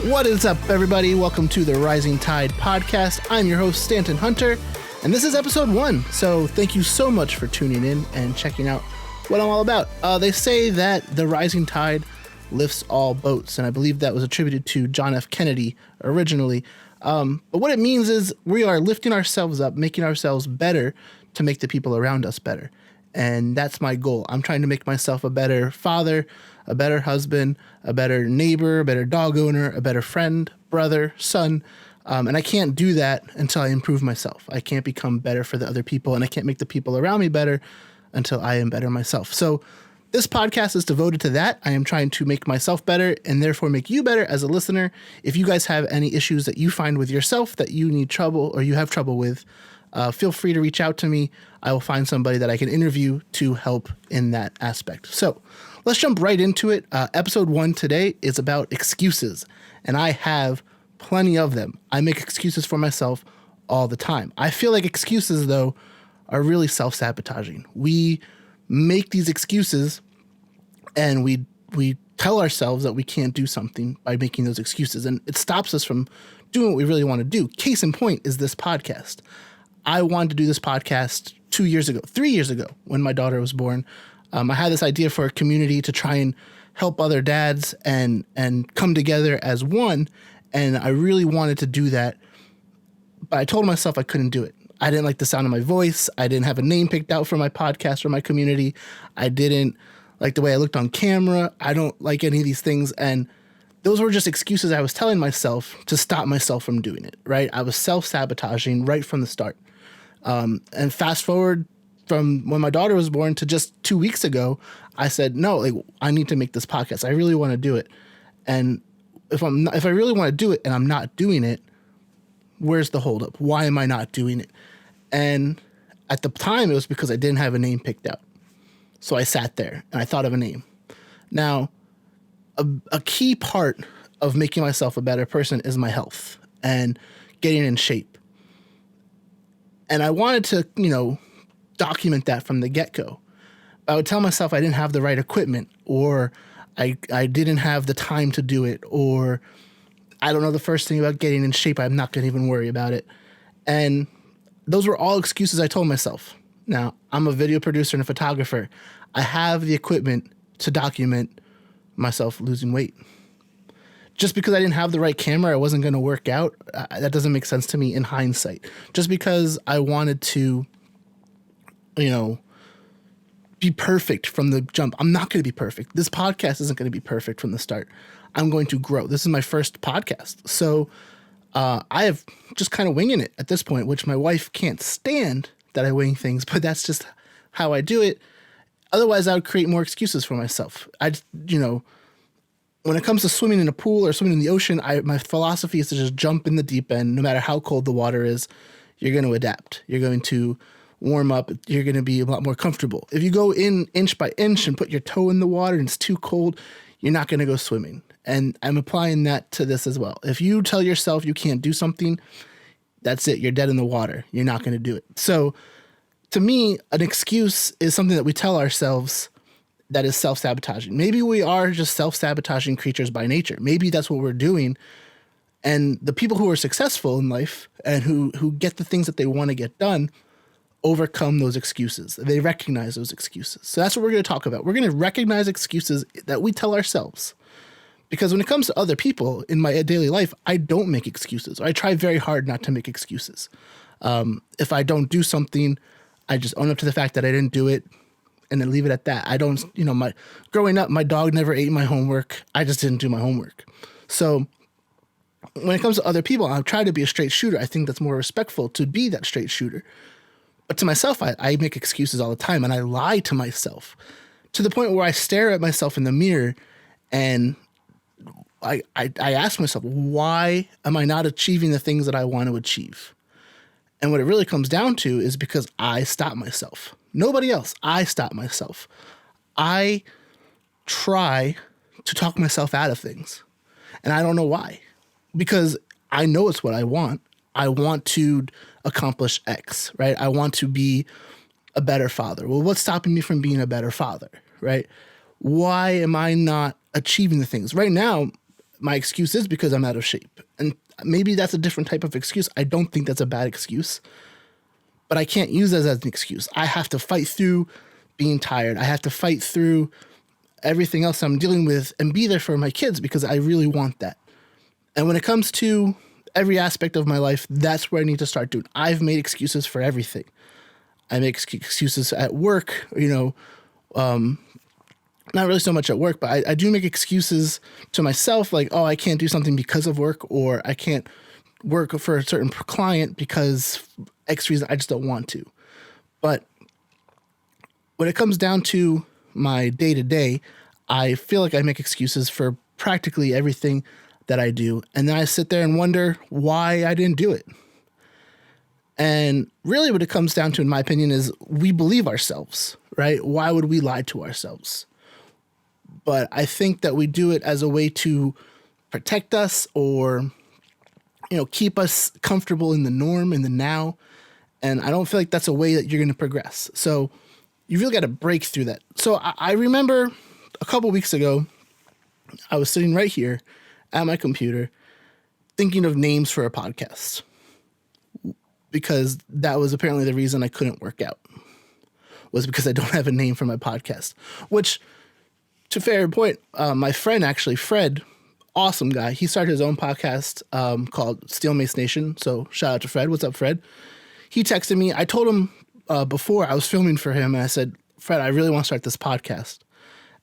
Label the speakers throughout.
Speaker 1: What is up, everybody? Welcome to the Rising Tide podcast. I'm your host, Stanton Hunter, and this is episode 1. So thank you so much for tuning in and checking out what I'm all about. They say that the rising tide lifts all boats, and I believe that was attributed to John F. Kennedy originally. But what it means is we are lifting ourselves up, making ourselves better to make the people around us better. And that's my goal. I'm trying to make myself a better father, a better husband, a better neighbor, a better dog owner, a better friend, brother, son. And I can't do that until I improve myself. I can't become better for the other people, and I can't make the people around me better until I am better myself. So this podcast is devoted to that. I am trying to make myself better and therefore make you better as a listener. If you guys have any issues that you find with yourself that you need trouble or you have trouble with, feel free to reach out to me. I will find somebody that I can interview to help in that aspect. So let's jump right into it. Episode 1 today is about excuses, and I have plenty of them. I make excuses for myself all the time. I feel like excuses, though, are really self-sabotaging. We make these excuses and we tell ourselves that we can't do something by making those excuses, and it stops us from doing what we really want to do. Case in point is this podcast. I wanted to do this podcast 3 years ago, when my daughter was born. I had this idea for a community to try and help other dads and come together as one. And I really wanted to do that, but I told myself I couldn't do it. I didn't like the sound of my voice. I didn't have a name picked out for my podcast or my community. I didn't like the way I looked on camera. I don't like any of these things. And those were just excuses I was telling myself to stop myself from doing it, right? I was self-sabotaging right from the start. And fast forward from when my daughter was born to just 2 weeks ago, I said, no, like, I need to make this podcast. I really want to do it. And if I really want to do it and I'm not doing it, where's the holdup? Why am I not doing it? And at the time, it was because I didn't have a name picked out. So I sat there and I thought of a name. Now, a key part of making myself a better person is my health and getting in shape. And I wanted to, document that from the get-go. I would tell myself I didn't have the right equipment, or I didn't have the time to do it, or I don't know the first thing about getting in shape. I'm not going to even worry about it. And those were all excuses I told myself. Now, I'm a video producer and a photographer. I have the equipment to document myself losing weight. Just because I didn't have the right camera, I wasn't going to work out. That doesn't make sense to me in hindsight. Just because I wanted to, be perfect from the jump. I'm not going to be perfect. This podcast isn't going to be perfect from the start. I'm going to grow. This is my first podcast. So I have just kind of winging it at this point, which my wife can't stand that I wing things, but that's just how I do it. Otherwise, I would create more excuses for myself. When it comes to swimming in a pool or swimming in the ocean, my philosophy is to just jump in the deep end. No matter how cold the water is, you're going to adapt. You're going to warm up. You're going to be a lot more comfortable. If you go in inch by inch and put your toe in the water and it's too cold, you're not going to go swimming. And I'm applying that to this as well. If you tell yourself you can't do something, that's it. You're dead in the water. You're not going to do it. So to me, an excuse is something that we tell ourselves that is self-sabotaging. Maybe we are just self-sabotaging creatures by nature. Maybe that's what we're doing. And the people who are successful in life and who get the things that they want to get done overcome those excuses. They recognize those excuses. So that's what we're going to talk about. We're going to recognize excuses that we tell ourselves. Because when it comes to other people in my daily life, I don't make excuses. Or I try very hard not to make excuses. If I don't do something, I just own up to the fact that I didn't do it and then leave it at that. I don't, growing up, my dog never ate my homework. I just didn't do my homework. So when it comes to other people, I try to be a straight shooter. I think that's more respectful to be that straight shooter. But to myself, I make excuses all the time, and I lie to myself to the point where I stare at myself in the mirror and I ask myself, why am I not achieving the things that I want to achieve? And what it really comes down to is because I stop myself. Nobody else. I stop myself. I try to talk myself out of things. And I don't know why. Because I know it's what I want. I want to accomplish X, right? I want to be a better father. Well, what's stopping me from being a better father, right? Why am I not achieving the things? Right now, my excuse is because I'm out of shape. And maybe that's a different type of excuse. I don't think that's a bad excuse, but I can't use that as an excuse. I have to fight through being tired. I have to fight through everything else I'm dealing with and be there for my kids because I really want that. And when it comes to every aspect of my life, that's where I need to start doing. I've made excuses for everything. I make excuses at work, not really so much at work, but I do make excuses to myself, like, oh, I can't do something because of work, or I can't work for a certain client because X reason, I just don't want to. But when it comes down to my day-to-day, I feel like I make excuses for practically everything that I do. And then I sit there and wonder why I didn't do it. And really what it comes down to, in my opinion, is we believe ourselves, right? Why would we lie to ourselves? But I think that we do it as a way to protect us or, keep us comfortable in the norm, in the now. And I don't feel like that's a way that you're going to progress. So you really got to break through that. So I remember a couple weeks ago, I was sitting right here at my computer thinking of names for a podcast because that was apparently the reason I couldn't work out, was because I don't have a name for my podcast, which, to fair point, my friend, actually, Fred, awesome guy. He started his own podcast called Steel Mace Nation. So shout out to Fred. What's up, Fred? He texted me. I told him before I was filming for him, and I said, Fred, I really want to start this podcast.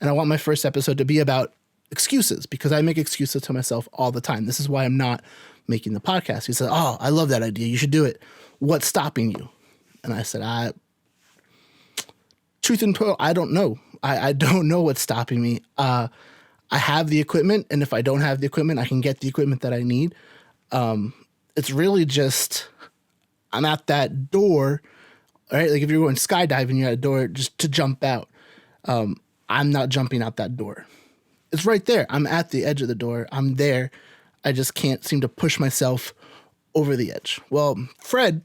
Speaker 1: And I want my first episode to be about excuses because I make excuses to myself all the time. This is why I'm not making the podcast. He said, oh, I love that idea. You should do it. What's stopping you? And I said, truth and pearl, I don't know. I don't know what's stopping me. I have the equipment, and if I don't have the equipment, I can get the equipment that I need. It's really just, I'm at that door, right? Like if you're going skydiving, you're at a door just to jump out. I'm not jumping out that door. It's right there. I'm at the edge of the door. I'm there. I just can't seem to push myself over the edge. Well, Fred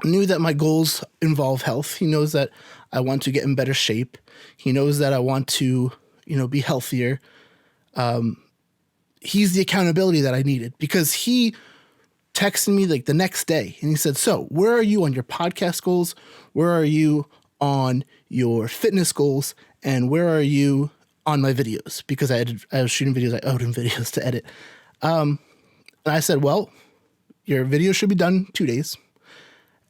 Speaker 1: knew that my goals involve health. He knows that I want to get in better shape. He knows that I want to, be healthier. He's the accountability that I needed because he texted me like the next day and he said, so where are you on your podcast goals? Where are you on your fitness goals? And where are you on my videos? Because I was shooting videos. I owed him videos to edit. And I said, well, your video should be done 2 days.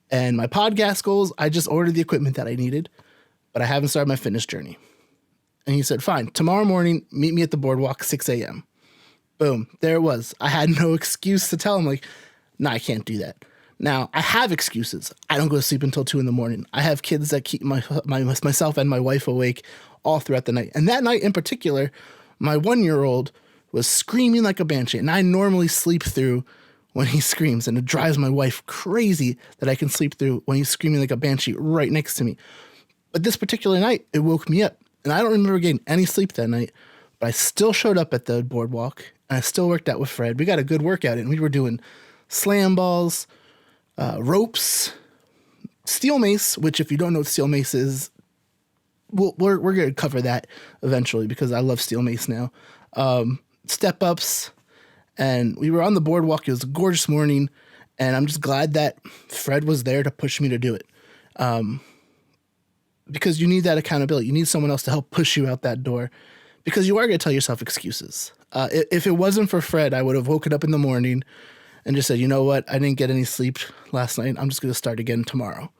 Speaker 1: And my podcast goals, I just ordered the equipment that I needed, but I haven't started my fitness journey. And he said, fine, tomorrow morning, meet me at the boardwalk, 6 a.m. Boom, there it was. I had no excuse to tell him, like, no, I can't do that. Now, I have excuses. I don't go to sleep until 2 a.m. I have kids that keep myself and my wife awake all throughout the night. And that night in particular, my 1-year-old was screaming like a banshee. And I normally sleep through when he screams, and it drives my wife crazy that I can sleep through when he's screaming like a banshee right next to me. But this particular night, it woke me up, and I don't remember getting any sleep that night, but I still showed up at the boardwalk, and I still worked out with Fred. We got a good workout in. We were doing slam balls, ropes, steel mace, which if you don't know what steel mace is, we're going to cover that eventually because I love steel mace now. Step ups. And we were on the boardwalk. It was a gorgeous morning. And I'm just glad that Fred was there to push me to do it. Because you need that accountability. You need someone else to help push you out that door. Because you are going to tell yourself excuses. If it wasn't for Fred, I would have woken up in the morning and just said, you know what? I didn't get any sleep last night. I'm just going to start again tomorrow.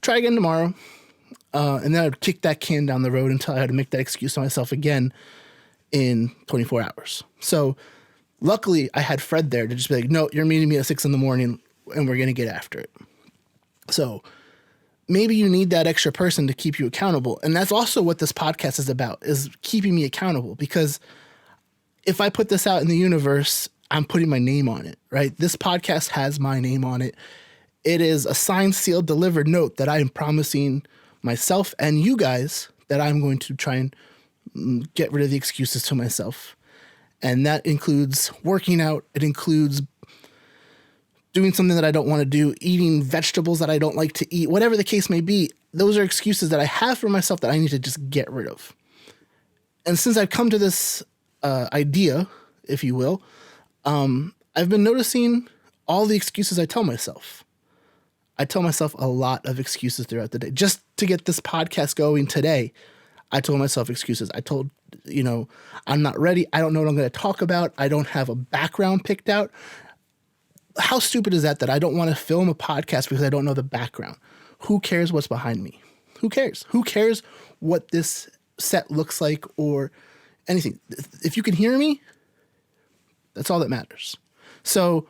Speaker 1: Try again tomorrow. And then I would kick that can down the road until I had to make that excuse to myself again in 24 hours. So luckily, I had Fred there to just be like, no, you're meeting me at 6 a.m. and we're going to get after it. So maybe you need that extra person to keep you accountable. And that's also what this podcast is about, is keeping me accountable. Because if I put this out in the universe, I'm putting my name on it, right? This podcast has my name on it. It is a signed, sealed, delivered note that I am promising myself and you guys that I'm going to try and get rid of the excuses to myself. And that includes working out. It includes doing something that I don't want to do, eating vegetables that I don't like to eat, whatever the case may be. Those are excuses that I have for myself that I need to just get rid of. And since I've come to this idea if you will, I've been noticing all the excuses I tell myself. I tell myself a lot of excuses throughout the day. Just to get this podcast going today, I told myself excuses. I told, I'm not ready. I don't know what I'm going to talk about. I don't have a background picked out. How stupid is that I don't want to film a podcast because I don't know the background? Who cares what's behind me? Who cares? Who cares what this set looks like or anything? If you can hear me, that's all that matters. So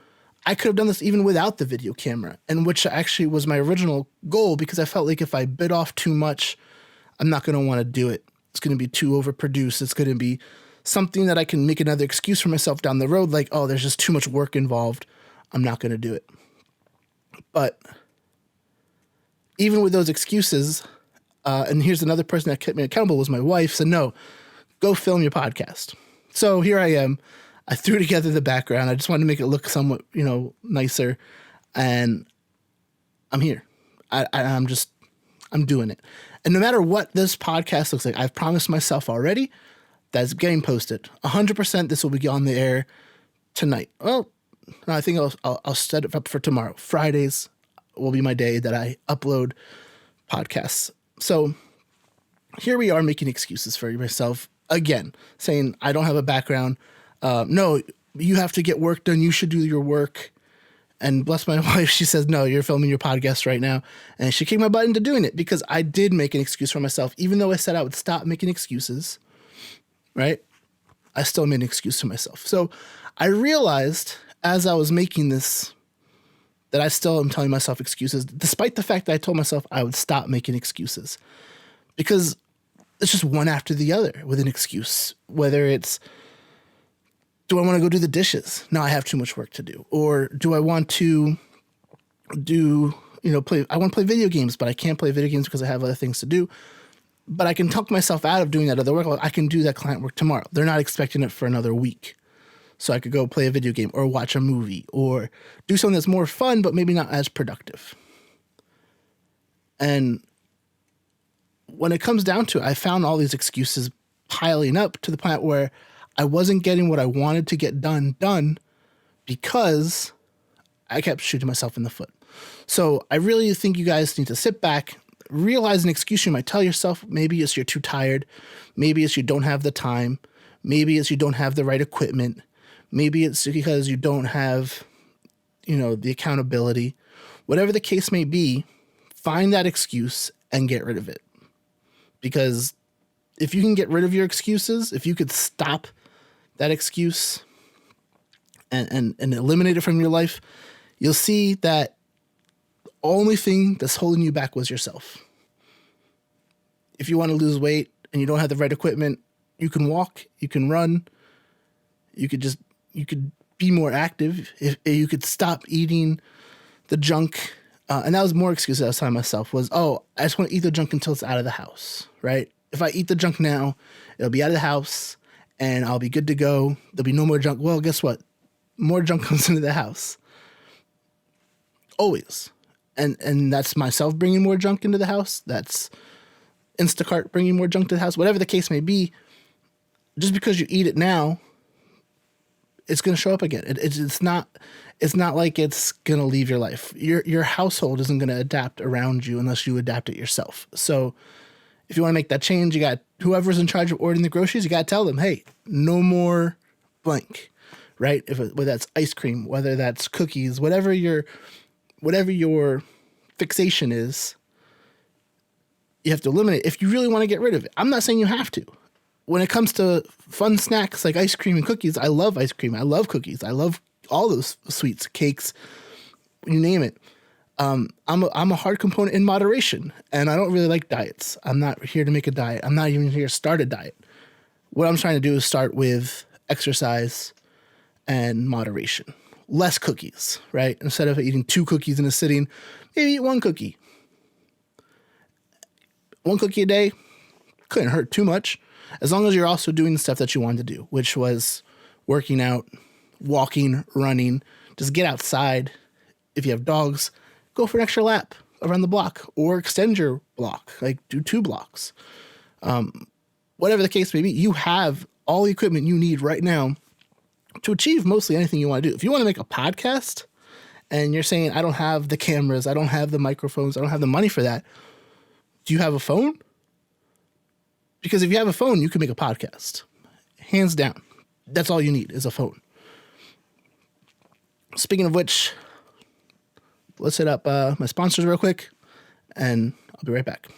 Speaker 1: I could have done this even without the video camera, and which actually was my original goal, because I felt like if I bit off too much, I'm not going to want to do it. It's going to be too overproduced. It's going to be something that I can make another excuse for myself down the road, like, oh, there's just too much work involved. I'm not going to do it. But even with those excuses, and here's another person that kept me accountable, was my wife, said, no, go film your podcast. So here I am. I threw together the background. I just wanted to make it look somewhat, nicer. And I'm here. I'm doing it. And no matter what this podcast looks like, I've promised myself already that's getting posted. 100% this will be on the air tonight. Well, I think I'll set it up for tomorrow. Fridays will be my day that I upload podcasts. So here we are making excuses for myself again, saying I don't have a background. No, you have to get work done. You should do your work. And bless my wife, she says, no, you're filming your podcast right now. And she kicked my butt into doing it because I did make an excuse for myself. Even though I said I would stop making excuses, right? I still made an excuse to myself. So I realized as I was making this that I still am telling myself excuses, despite the fact that I told myself I would stop making excuses, because it's just one after the other with an excuse. Whether it's, do I want to go do the dishes? No, I have too much work to do. Or do I want to play, I want to play video games, but I can't play video games because I have other things to do. But I can talk myself out of doing that other work. I can do that client work tomorrow. They're not expecting it for another week. So I could go play a video game or watch a movie or do something that's more fun, but maybe not as productive. And when it comes down to it, I found all these excuses piling up to the point where I wasn't getting what I wanted to get done because I kept shooting myself in the foot. So I really think you guys need to sit back, realize an excuse you might tell yourself. Maybe it's you're too tired. Maybe it's you don't have the time. Maybe it's you don't have the right equipment. Maybe it's because you don't have, the accountability. Whatever the case may be, find that excuse and get rid of it. Because if you can get rid of your excuses, if you could stop that excuse and eliminate it from your life, you'll see that the only thing that's holding you back was yourself. If you want to lose weight and you don't have the right equipment, you can walk, you can run, you could be more active. If you could stop eating the junk. And that was more excuses I was telling myself was, I just want to eat the junk until it's out of the house, right? If I eat the junk now, it'll be out of the house and I'll be good to go. There'll be no more junk. Well, guess what? More junk comes into the house. Always. And that's myself bringing more junk into the house. That's Instacart bringing more junk to the house. Whatever the case may be, just because you eat it now, it's going to show up again. It's not like it's going to leave your life. Your household isn't going to adapt around you unless you adapt it yourself. So if you want to make that change, you got whoever's in charge of ordering the groceries, you got to tell them, hey, no more blank, right? Whether that's ice cream, whether that's cookies, whatever your fixation is, you have to eliminate if you really want to get rid of it. I'm not saying you have to. When it comes to fun snacks like ice cream and cookies, I love ice cream. I love cookies. I love all those sweets, cakes, you name it. I'm a hard component in moderation, and I don't really like diets. I'm not here to make a diet. I'm not even here to start a diet. What I'm trying to do is start with exercise and moderation. Less cookies, right? Instead of eating 2 cookies in a sitting, maybe eat 1 cookie. 1 cookie a day couldn't hurt too much, as long as you're also doing the stuff that you wanted to do, which was working out, walking, running. Just get outside. If you have dogs, go for an extra lap around the block or extend your block, like do 2 blocks. Whatever the case may be, you have all the equipment you need right now to achieve mostly anything you want to do. If you want to make a podcast and you're saying, I don't have the cameras, I don't have the microphones, I don't have the money for that, do you have a phone? Because if you have a phone, you can make a podcast. Hands down. That's all you need is a phone. Speaking of which, let's hit up my sponsors real quick, and I'll be right back.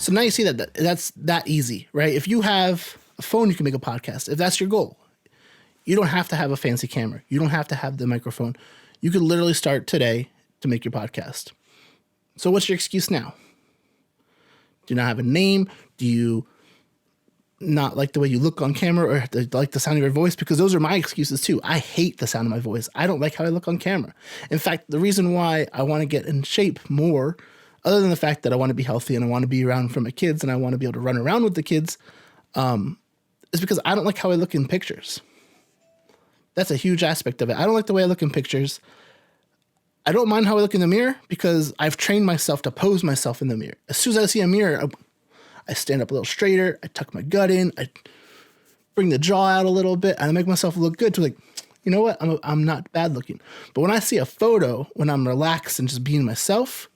Speaker 1: So now you see that's that easy, right? If you have a phone, you can make a podcast. If that's your goal, you don't have to have a fancy camera. You don't have to have the microphone. You could literally start today to make your podcast. So what's your excuse now? Do you not have a name? Do you not like the way you look on camera or like the sound of your voice? Because those are my excuses too. I hate the sound of my voice. I don't like how I look on camera. In fact, the reason why I want to get in shape more, other than the fact that I want to be healthy and I want to be around for my kids and I want to be able to run around with the kids, is because I don't like how I look in pictures. That's a huge aspect of it. I don't like the way I look in pictures. I don't mind how I look in the mirror because I've trained myself to pose myself in the mirror. As soon as I see a mirror, I stand up a little straighter. I tuck my gut in. I bring the jaw out a little bit. And I make myself look good to, like, you know what? I'm not bad looking. But when I see a photo, when I'm relaxed and just being myself,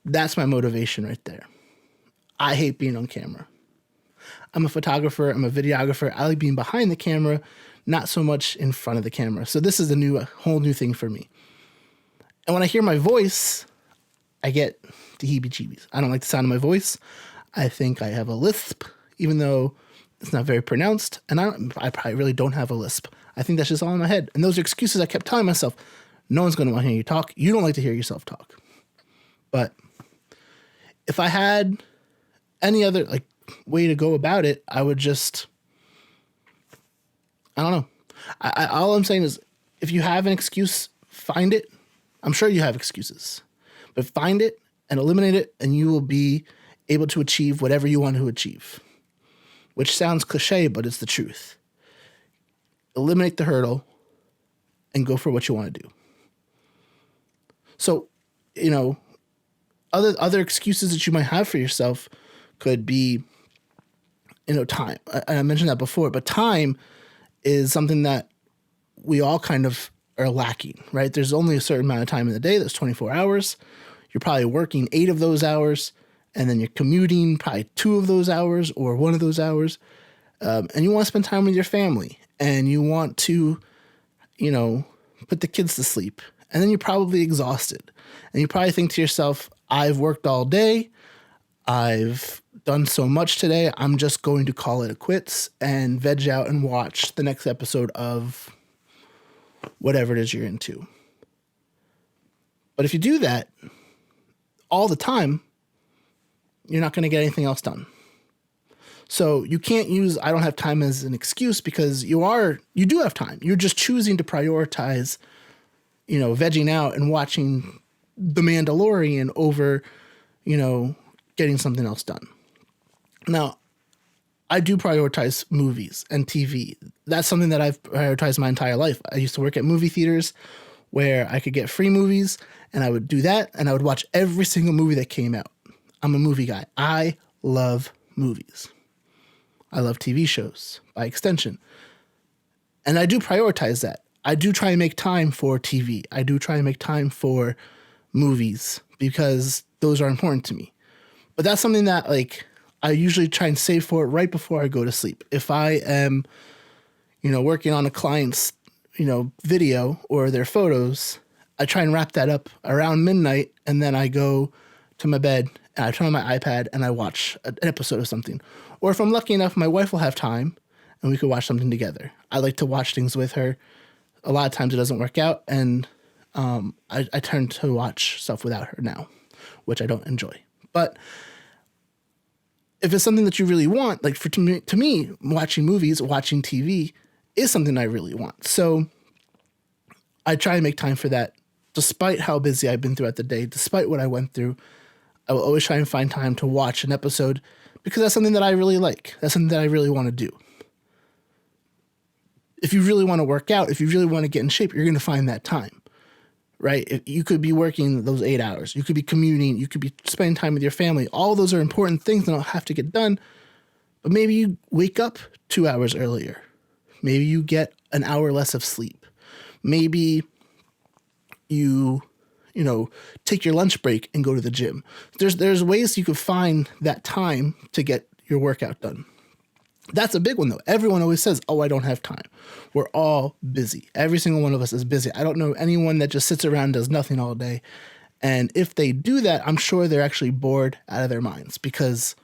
Speaker 1: that's my motivation right there. I hate being on camera. I'm a photographer. I'm a videographer. I like being behind the camera, not so much in front of the camera. So this is a whole new thing for me. And when I hear my voice, I get the heebie-jeebies. I don't like the sound of my voice. I think I have a lisp, even though it's not very pronounced. And I probably really don't have a lisp. I think that's just all in my head. And those are excuses I kept telling myself. No one's going to want to hear you talk. You don't like to hear yourself talk. But if I had any other way to go about it, I would just, I don't know. All I'm saying is, if you have an excuse, find it. I'm sure you have excuses, but find it and eliminate it, and you will be able to achieve whatever you want to achieve, which sounds cliche, but it's the truth. Eliminate the hurdle and go for what you want to do. So, other excuses that you might have for yourself could be, time. I mentioned that before, but time is something that we all kind of are lacking, right? There's only a certain amount of time in the day. That's 24 hours. You're probably working 8 of those hours, and then you're commuting probably 2 of those hours or 1 of those hours. And you want to spend time with your family, and you want to, put the kids to sleep. And then you're probably exhausted. And you probably think to yourself, I've worked all day. I've done so much today. I'm just going to call it a quits and veg out and watch the next episode of whatever it is you're into. But if you do that all the time, you're not going to get anything else done. So you can't use I don't have time as an excuse, because you do have time. You're just choosing to prioritize, vegging out and watching The Mandalorian over, getting something else done. Now, I do prioritize movies and TV. That's something that I've prioritized my entire life. I used to work at movie theaters where I could get free movies, and I would do that, and I would watch every single movie that came out. I'm a movie guy. I love movies. I love TV shows by extension. And I do prioritize that. I do try and make time for TV. I do try and make time for movies because those are important to me. But that's something that I usually try and save for right before I go to sleep. If I am, working on a client's, video or their photos, I try and wrap that up around midnight, and then I go to my bed and I turn on my iPad and I watch an episode of something. Or if I'm lucky enough, my wife will have time and we could watch something together. I like to watch things with her. A lot of times it doesn't work out, and I tend to watch stuff without her now, which I don't enjoy. But if it's something that you really want, to me, watching movies, watching TV is something I really want. So I try and make time for that, despite how busy I've been throughout the day, despite what I went through. I will always try and find time to watch an episode because that's something that I really like. That's something that I really want to do. If you really want to work out, if you really want to get in shape, you're going to find that time, right? You could be working those 8 hours. You could be commuting. You could be spending time with your family. All those are important things that don't have to get done. But maybe you wake up 2 hours earlier. Maybe you get an hour less of sleep. Maybe you take your lunch break and go to the gym. There's ways you could find that time to get your workout done. That's a big one, though. Everyone always says, oh, I don't have time. We're all busy. Every single one of us is busy. I don't know anyone that just sits around and does nothing all day. And if they do that, I'm sure they're actually bored out of their minds, because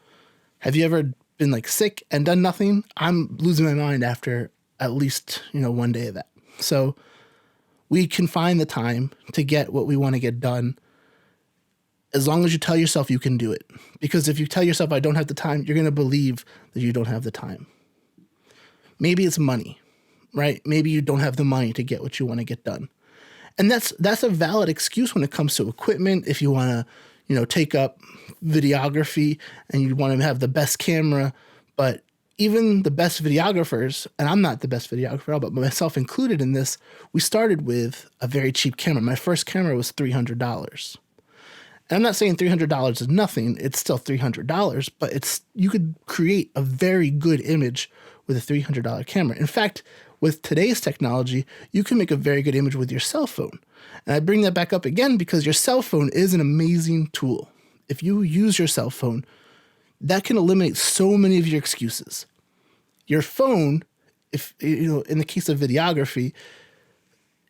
Speaker 1: have you ever been like sick and done nothing? I'm losing my mind after at least, one day of that. So we can find the time to get what we want to get done as long as you tell yourself you can do it. Because if you tell yourself I don't have the time, you're going to believe that you don't have the time. Maybe it's money, right? Maybe you don't have the money to get what you want to get done. And that's a valid excuse when it comes to equipment. If you want to, take up videography and you want to have the best camera, but even the best videographers, and I'm not the best videographer, but myself included in this, we started with a very cheap camera. My first camera was $300. And I'm not saying $300 is nothing. It's still $300, but you could create a very good image with a $300 camera. In fact, with today's technology, you can make a very good image with your cell phone. And I bring that back up again because your cell phone is an amazing tool. If you use your cell phone, that can eliminate so many of your excuses. Your phone, if in the case of videography,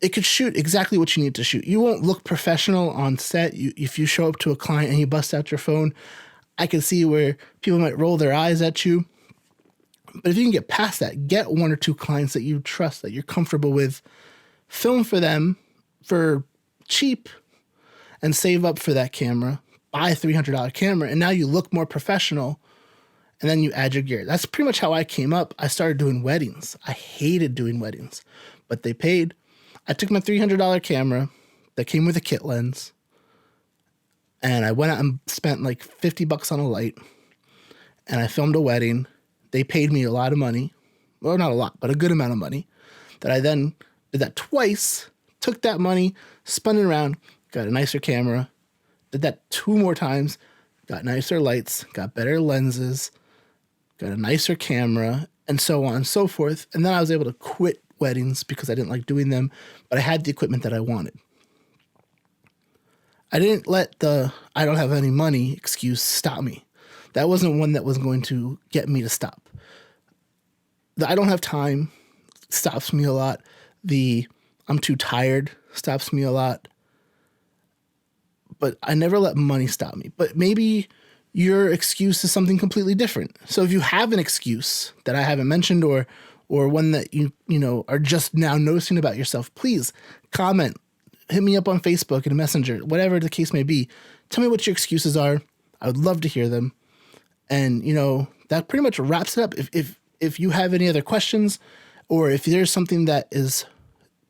Speaker 1: it could shoot exactly what you need to shoot. You won't look professional on set. If you show up to a client and you bust out your phone, I can see where people might roll their eyes at you. But if you can get past that, get one or two clients that you trust, that you're comfortable with, film for them for cheap and save up for that camera, buy a $300 camera, and now you look more professional, and then you add your gear. That's pretty much how I came up. I started doing weddings. I hated doing weddings, but they paid. I took my $300 camera that came with a kit lens, and I went out and spent like $50 on a light, and I filmed a wedding. They paid me a lot of money. Well, not a lot, but a good amount of money. That I then did that twice, took that money, spun it around, got a nicer camera, did that 2 more times, got nicer lights, got better lenses, got a nicer camera, and so on and so forth. And then I was able to quit weddings because I didn't like doing them, but I had the equipment that I wanted. I didn't let the I don't have any money excuse stop me. That wasn't one that was going to get me to stop. The I don't have time stops me a lot. The I'm too tired stops me a lot. But I never let money stop me. But maybe your excuse is something completely different. So if you have an excuse that I haven't mentioned or one that you are just now noticing about yourself, please comment, hit me up on Facebook and Messenger, whatever the case may be. Tell me what your excuses are. I would love to hear them. And, that pretty much wraps it up. If you have any other questions, or if there's something that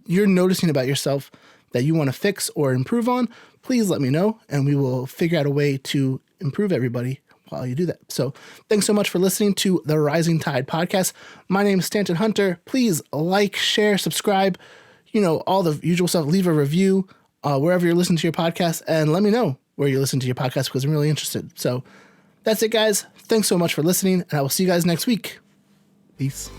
Speaker 1: you're noticing about yourself that you want to fix or improve on, please let me know, and we will figure out a way to improve everybody while you do that. So thanks so much for listening to the Rising Tide podcast. My name is Stanton Hunter. Please like, share, subscribe, all the usual stuff. Leave a review wherever you're listening to your podcast, and let me know where you listen to your podcast because I'm really interested. So that's it, guys. Thanks so much for listening, and I will see you guys next week. Peace.